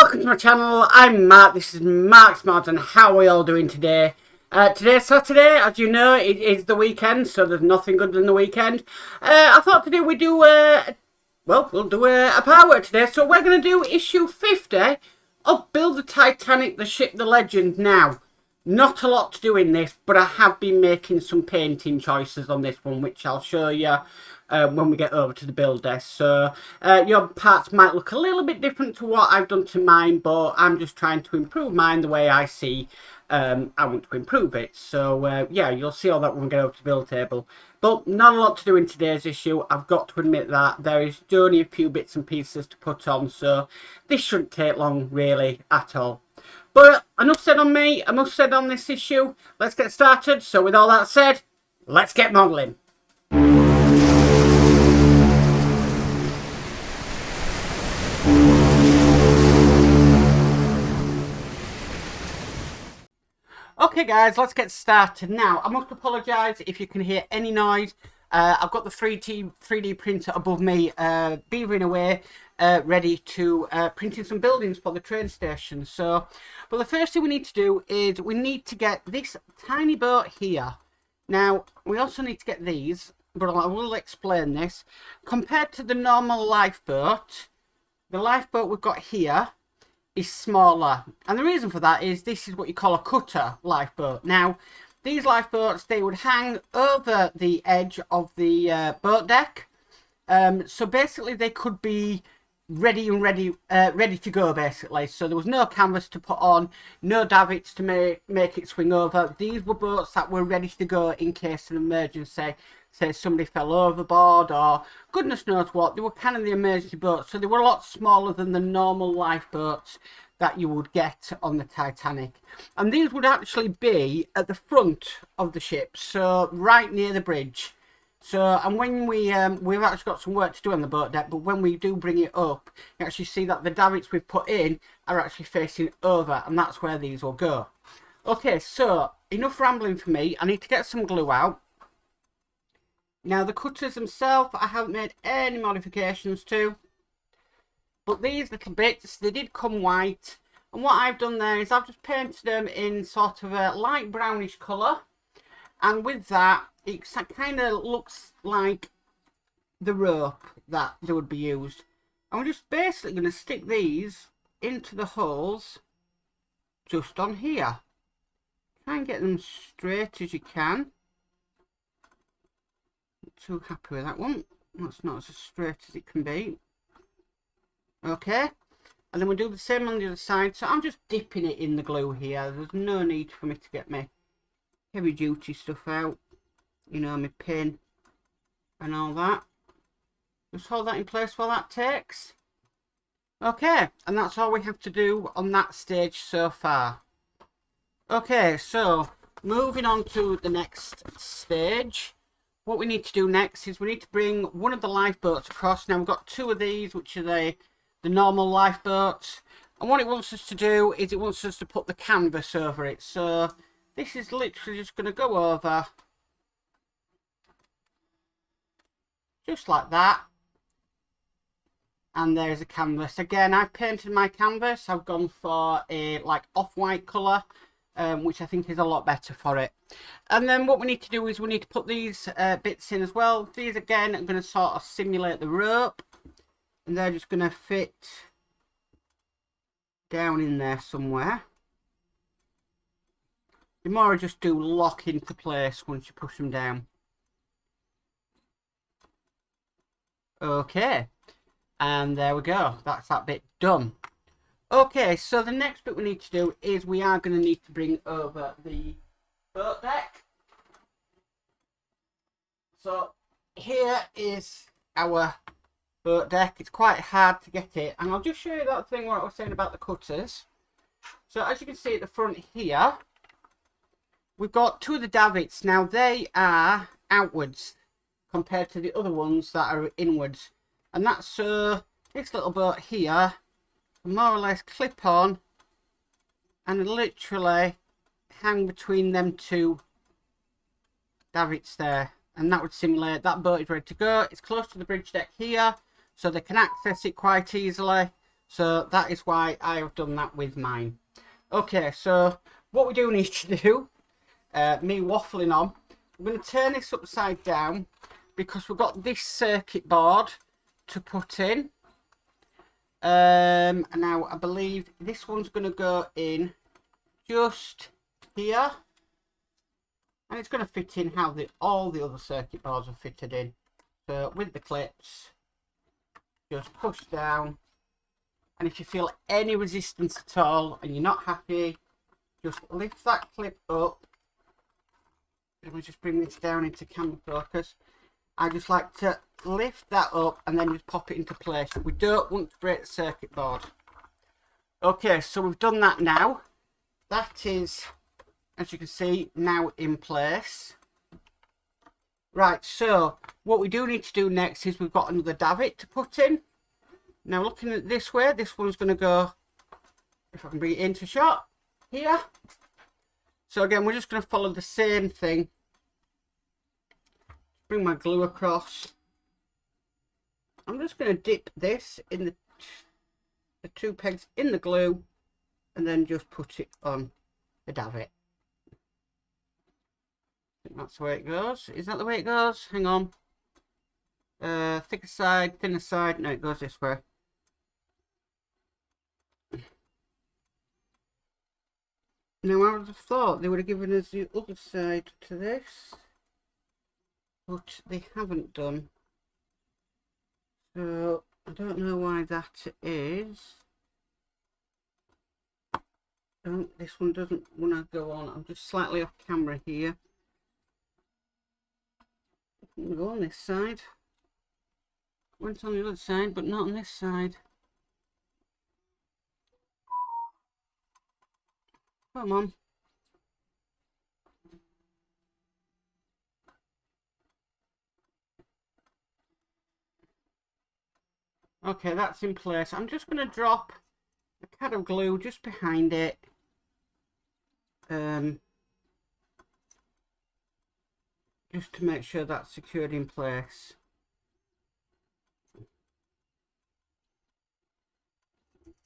welcome to my channel. I'm Mark. This is Mark's Mods, and how are we all doing today? Today's Saturday, as you know, it is the weekend, so there's nothing good than the weekend. I thought today we'll do a power work today, so we're going to do issue 50 of Build the Titanic, the ship, the legend. Now, not a lot to do in this, but I have been making some painting choices on this one, which I'll show you when we get over to the build desk. So your parts might look a little bit different to what I've done to mine, but I'm just trying to improve mine the way I see I want to improve it. So yeah, you'll see all that when we get over to the build table. But not a lot to do in today's issue. I've got to admit that there is only a few bits and pieces to put on, so this shouldn't take long really at all. But enough said on me, enough said on this issue. Let's get started. So with all that said, let's get modelling. Okay guys, let's get started. Now, I must apologise if you can hear any noise. I've got the 3D printer above me beavering away, ready to printing some buildings for the train station. So, but the first thing we need to do is we need to get this tiny boat here. Now, we also need to get these, but I will explain this. Compared to the normal lifeboat, the lifeboat we've got here is smaller, and the reason for that is this is what you call a cutter lifeboat. Now, these lifeboats, they would hang over the edge of the boat deck, so basically they could be ready to go basically. So there was no canvas to put on, no davits to make it swing over. These were boats that were ready to go in case of an emergency. Say somebody fell overboard or goodness knows what. They were kind of the emergency boats, so they were a lot smaller than the normal lifeboats that you would get on the Titanic. And these would actually be at the front of the ship, so right near the bridge. So, and when we've actually got some work to do on the boat deck, but when we do bring it up, you actually see that the davits we've put in are actually facing over, and that's where these will go. Okay, so enough rambling for me. I need to get some glue out. Now, the cutters themselves, I haven't made any modifications to. But these little bits, they did come white. And what I've done there is I've just painted them in sort of a light brownish colour. And with that, it kind of looks like the rope that they would be used. And we're just basically going to stick these into the holes just on here. Try and get them straight as you can. Too happy with that one. That's not as straight as it can be. Okay, and then we'll do the same on the other side. So I'm just dipping it in the glue here. There's no need for me to get my heavy duty stuff out, you know, my pin and all that. Just hold that in place while that takes. Okay, and that's all we have to do on that stage so far. Okay, so moving on to the next stage. What we need to do next is we need to bring one of the lifeboats across. Now, we've got two of these, which are the normal lifeboats. And what it wants us to do is it wants us to put the canvas over it. So this is literally just going to go over. Just like that. And there's a canvas. Again, I've painted my canvas. I've gone for a like off-white colour. Which I think is a lot better for it. And then what we need to do is we need to put these bits in as well. These again are going to sort of simulate the rope, and they're just going to fit down in there somewhere. The more I just do lock into place once you push them down. Okay, and there we go. That's that bit done. Okay, so the next bit we need to do is we are going to need to bring over the boat deck. So here is our boat deck. It's quite hard to get it, and I'll just show you that thing what I was saying about the cutters. So as you can see at the front here, we've got two of the davits. Now they are outwards compared to the other ones that are inwards, and that's so this little boat here more or less clip on and literally hang between them two davits there, and that would simulate that boat is ready to go. It's close to the bridge deck here, so they can access it quite easily. So that is why I have done that with mine. Okay, so what we do need to do, me waffling on, I'm going to turn this upside down because we've got this circuit board to put in. Now I believe this one's going to go in just here, and it's going to fit in how all the other circuit boards are fitted in. So with the clips, just push down, and if you feel any resistance at all and you're not happy, just lift that clip up. Let me just bring this down into camera focus. I just like to lift that up and then just pop it into place. We don't want to break the circuit board. Okay, so we've done that now. That is, as you can see, now in place. Right, so what we do need to do next is we've got another davit to put in. Now looking at this way, this one's going to go, if I can bring it into shot, here. So again, we're just going to follow the same thing. Bring my glue across. I'm just going to dip this in the 2 pegs in the glue and then just put it on the davit. I think that's the way it goes. Is that the way it goes? Hang on. Thicker side, thinner side. No, it goes this way. Now I would have thought they would have given us the other side to this, but they haven't done. So I don't know why that is. This one doesn't want to go on. I'm just slightly off camera here. I'm going to go on this side. Went on the other side, but not on this side. Come on. Okay, that's in place. I'm just going to drop a cad of glue just behind it. Just to make sure that's secured in place.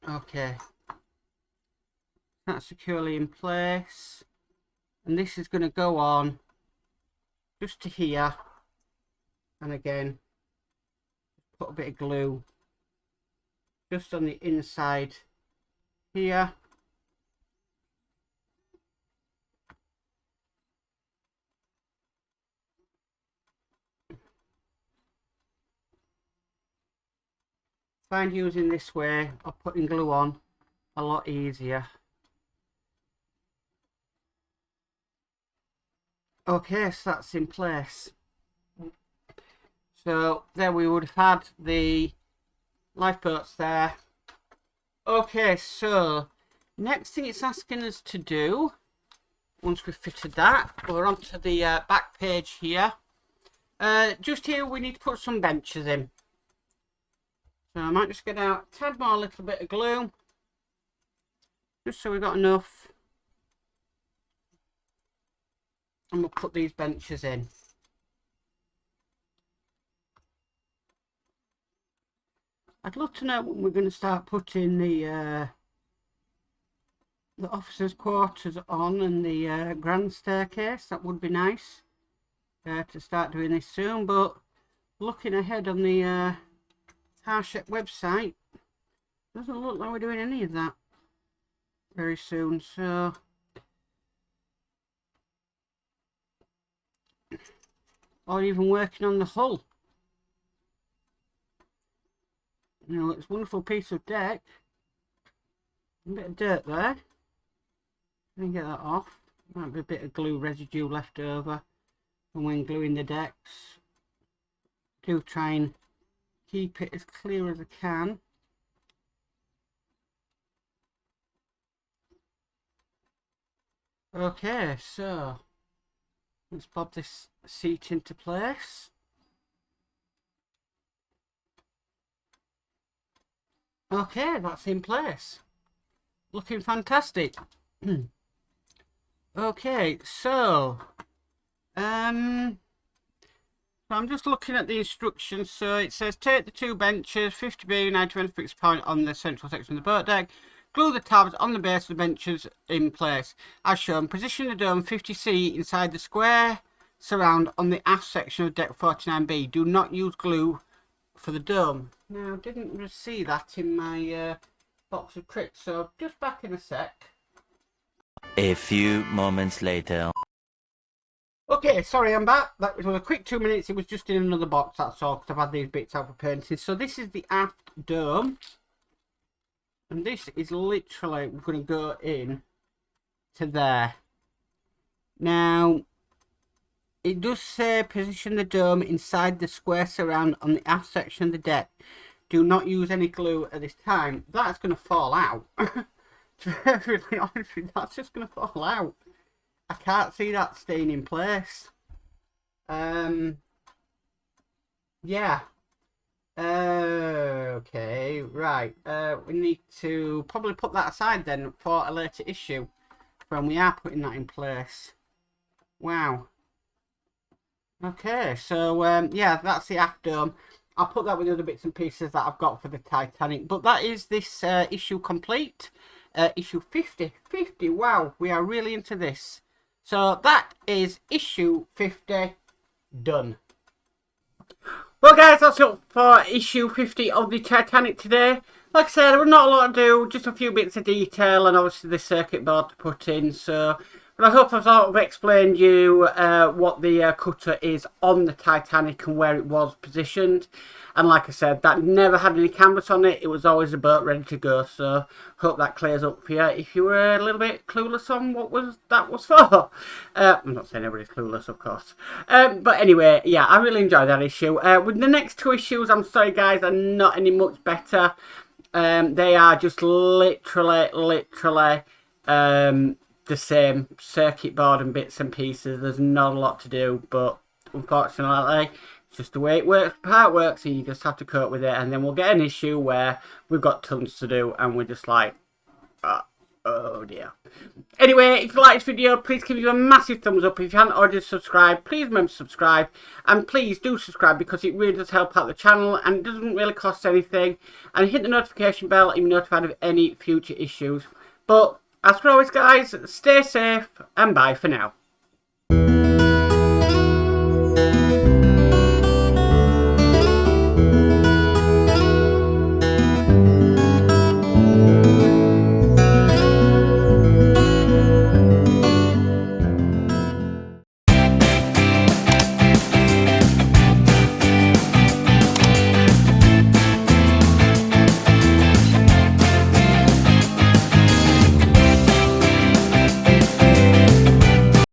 Okay. That's securely in place. And this is going to go on just to here. And again, put a bit of glue just on the inside here. Find using this way or putting glue on a lot easier. Okay, so that's in place. So there we would have had the lifeboats there. Okay, so next thing it's asking us to do, once we've fitted that, we're onto the back page here. Just here we need to put some benches in. So I might just get out a tad more, little bit of glue, just so we've got enough. And we'll put these benches in. I'd love to know when we're going to start putting the officers' quarters on and the grand staircase. That would be nice to start doing this soon. But looking ahead on the Harshep website, doesn't look like we're doing any of that very soon. So or even working on the hull. You know, it's a wonderful piece of deck. A bit of dirt there. Let me get that off. Might be a bit of glue residue left over from when gluing the decks. Do try and keep it as clear as I can. Okay, so let's bob this seat into place. Okay, that's in place. Looking fantastic. Okay, so So I'm just looking at the instructions. So it says take the 2 benches, 50B, 90 fixed point on the central section of the boat deck. Glue the tabs on the base of the benches in place. As shown, position the dome 50C inside the square surround on the aft section of deck 49B. Do not use glue for the dome. Now, I didn't see that in my box of tricks, so just back in a sec. A few moments later. Okay, sorry, I'm back. That was a quick 2 minutes. It was just in another box, that's all, because I've had these bits out for painting. So this is the aft dome. And this is literally going to go in to there. Now, it does say position the dome inside the square surround on the aft section of the deck. Do not use any glue at this time. That's going to fall out. To be really honest with you, that's just going to fall out. I can't see that staying in place. Yeah. Okay, right. We need to probably put that aside then for a later issue when we are putting that in place. Wow. Okay, so yeah, that's the aft dome. I'll put that with the other bits and pieces that I've got for the Titanic. But that is this issue complete. Issue 50. 50, wow, we are really into this. So that is issue 50 done. Well guys, that's it for issue 50 of the Titanic today. Like I said, there was not a lot to do, just a few bits of detail and obviously the circuit board to put in. So, but I hope I've sort of explained you what the cutter is on the Titanic and where it was positioned. And like I said, that never had any canvas on it. It was always a boat ready to go. So hope that clears up for you if you were a little bit clueless on what that was for. I'm not saying everybody's clueless, of course. But anyway, yeah, I really enjoyed that issue. With the next 2 issues, I'm sorry guys, are not any much better. They are just literally the same circuit board and bits and pieces. There's not a lot to do, but unfortunately it's just the way it works, part works, and you just have to cope with it. And then we'll get an issue where we've got tons to do and we're just like, oh dear. Anyway, if you like this video, please give it a massive thumbs up. If you haven't already subscribed, please remember to subscribe, and please do subscribe because it really does help out the channel and it doesn't really cost anything. And hit the notification bell and you'll be notified of any future issues. But as for always guys, stay safe and bye for now.